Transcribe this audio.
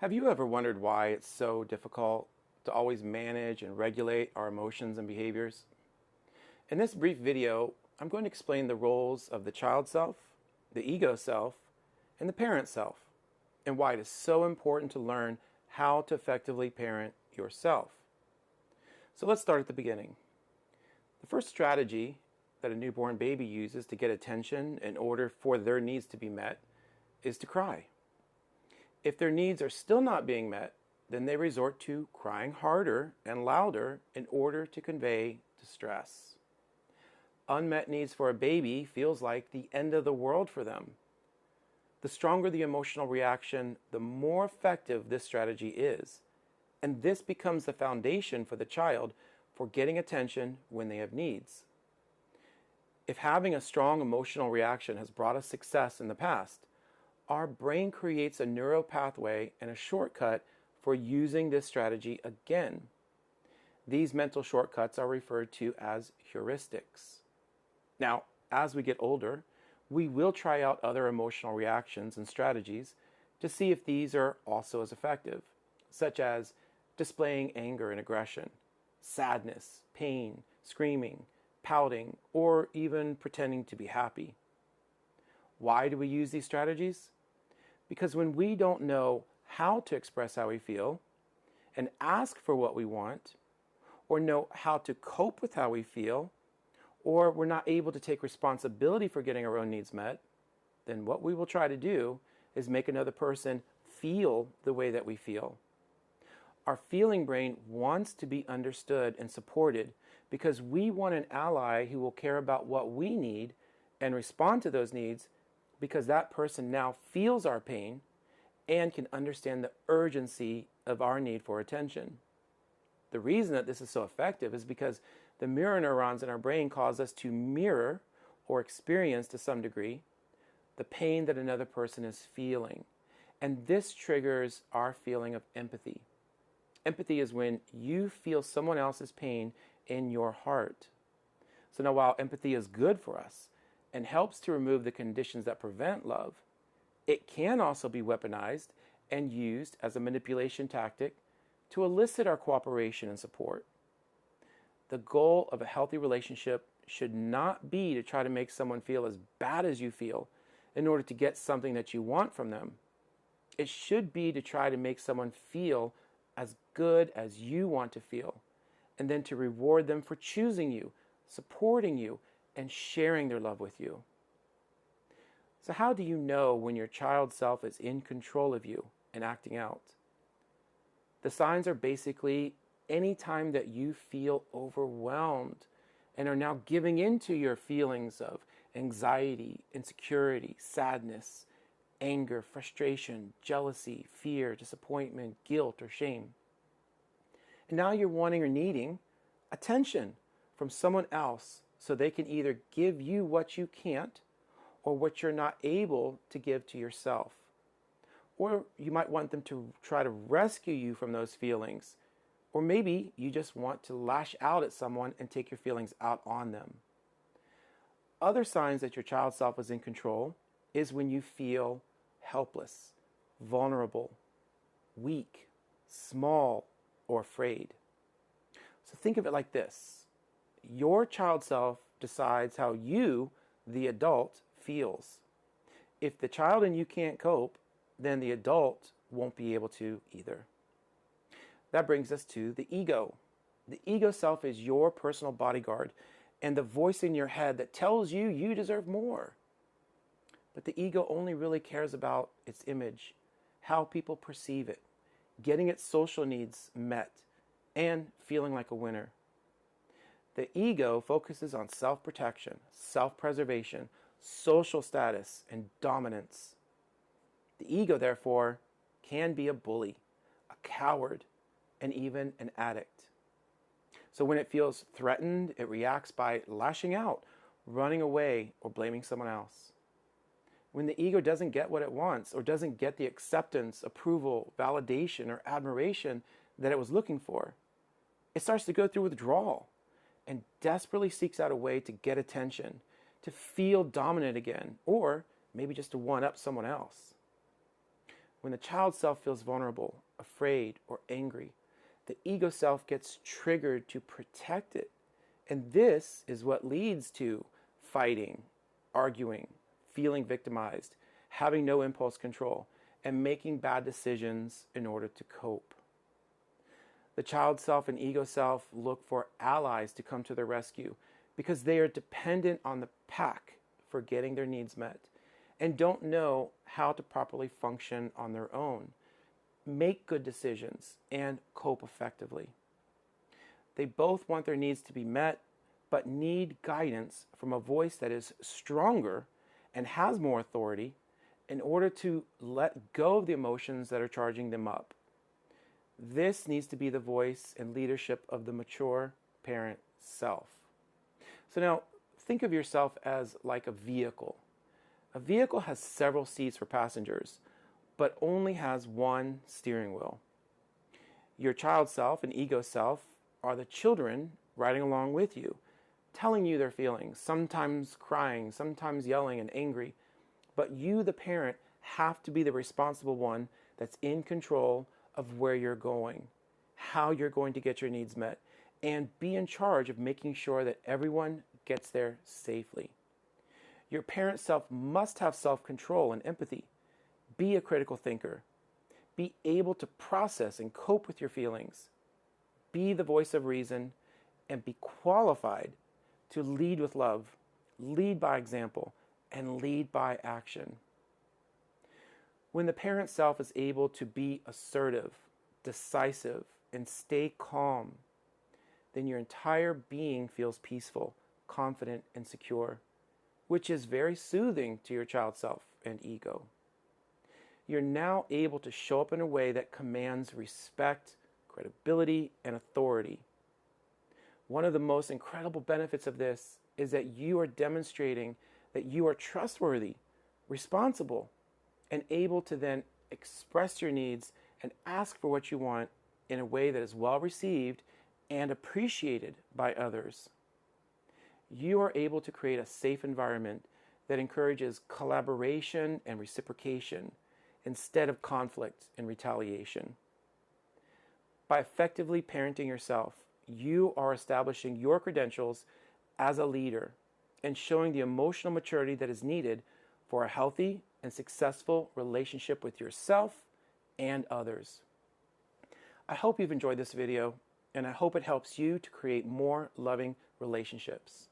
Have you ever wondered why it's so difficult to always manage and regulate our emotions and behaviors? In this brief video, I'm going to explain the roles of the child self, the ego self, and the parent self, and why it is so important to learn how to effectively parent yourself. So let's start at the beginning. The first strategy that a newborn baby uses to get attention in order for their needs to be met is to cry. If their needs are still not being met, then they resort to crying harder and louder in order to convey distress. Unmet needs for a baby feels like the end of the world for them. The stronger the emotional reaction, the more effective this strategy is, and this becomes the foundation for the child for getting attention when they have needs. If having a strong emotional reaction has brought us success in the past, our brain creates a neural pathway and a shortcut for using this strategy again. These mental shortcuts are referred to as heuristics. Now, as we get older, we will try out other emotional reactions and strategies to see if these are also as effective, such as displaying anger and aggression, sadness, pain, screaming, pouting, or even pretending to be happy. Why do we use these strategies? Because when we don't know how to express how we feel and ask for what we want, or know how to cope with how we feel, or we're not able to take responsibility for getting our own needs met, then what we will try to do is make another person feel the way that we feel. Our feeling brain wants to be understood and supported because we want an ally who will care about what we need and respond to those needs, because that person now feels our pain and can understand the urgency of our need for attention. The reason that this is so effective is because the mirror neurons in our brain cause us to mirror or experience to some degree the pain that another person is feeling. And this triggers our feeling of empathy. Empathy is when you feel someone else's pain in your heart. So now, while empathy is good for us and helps to remove the conditions that prevent love, it can also be weaponized and used as a manipulation tactic to elicit our cooperation and support. The goal of a healthy relationship should not be to try to make someone feel as bad as you feel in order to get something that you want from them. It should be to try to make someone feel as good as you want to feel, and then to reward them for choosing you, supporting you, and sharing their love with you. So how do you know when your child self is in control of you and acting out? The signs are basically any time that you feel overwhelmed and are now giving into your feelings of anxiety, insecurity, sadness, anger, frustration, jealousy, fear, disappointment, guilt, or shame. And now you're wanting or needing attention from someone else so they can either give you what you can't or what you're not able to give to yourself. Or you might want them to try to rescue you from those feelings. Or maybe you just want to lash out at someone and take your feelings out on them. Other signs that your child self is in control is when you feel helpless, vulnerable, weak, small, or afraid. So think of it like this. Your child self decides how you, the adult, feels. If the child and you can't cope, then the adult won't be able to either. That brings us to the ego. The ego self is your personal bodyguard and the voice in your head that tells you you deserve more. But the ego only really cares about its image, how people perceive it, getting its social needs met, and feeling like a winner. The ego focuses on self-protection, self-preservation, social status, and dominance. The ego, therefore, can be a bully, a coward, and even an addict. So when it feels threatened, it reacts by lashing out, running away, or blaming someone else. When the ego doesn't get what it wants, or doesn't get the acceptance, approval, validation, or admiration that it was looking for, it starts to go through withdrawal and desperately seeks out a way to get attention, to feel dominant again, or maybe just to one-up someone else. When the child self feels vulnerable, afraid, or angry, the ego self gets triggered to protect it. And this is what leads to fighting, arguing, feeling victimized, having no impulse control, and making bad decisions in order to cope. The child self and ego self look for allies to come to their rescue because they are dependent on the pack for getting their needs met and don't know how to properly function on their own, make good decisions, and cope effectively. They both want their needs to be met, but need guidance from a voice that is stronger and has more authority in order to let go of the emotions that are charging them up. This needs to be the voice and leadership of the mature parent self. So now, think of yourself as like a vehicle. A vehicle has several seats for passengers, but only has one steering wheel. Your child self and ego self are the children riding along with you, telling you their feelings, sometimes crying, sometimes yelling and angry. But you, the parent, have to be the responsible one that's in control of where you're going, how you're going to get your needs met, and be in charge of making sure that everyone gets there safely. Your parent self must have self-control and empathy. Be a critical thinker. Be able to process and cope with your feelings. Be the voice of reason and be qualified to lead with love, lead by example, and lead by action. When the parent self is able to be assertive, decisive, and stay calm, then your entire being feels peaceful, confident, and secure, which is very soothing to your child self and ego. You're now able to show up in a way that commands respect, credibility, and authority. One of the most incredible benefits of this is that you are demonstrating that you are trustworthy, responsible, and able to then express your needs and ask for what you want in a way that is well received and appreciated by others. You are able to create a safe environment that encourages collaboration and reciprocation instead of conflict and retaliation. By effectively parenting yourself, you are establishing your credentials as a leader and showing the emotional maturity that is needed for a healthy and successful relationship with yourself and others. I hope you've enjoyed this video, and I hope it helps you to create more loving relationships.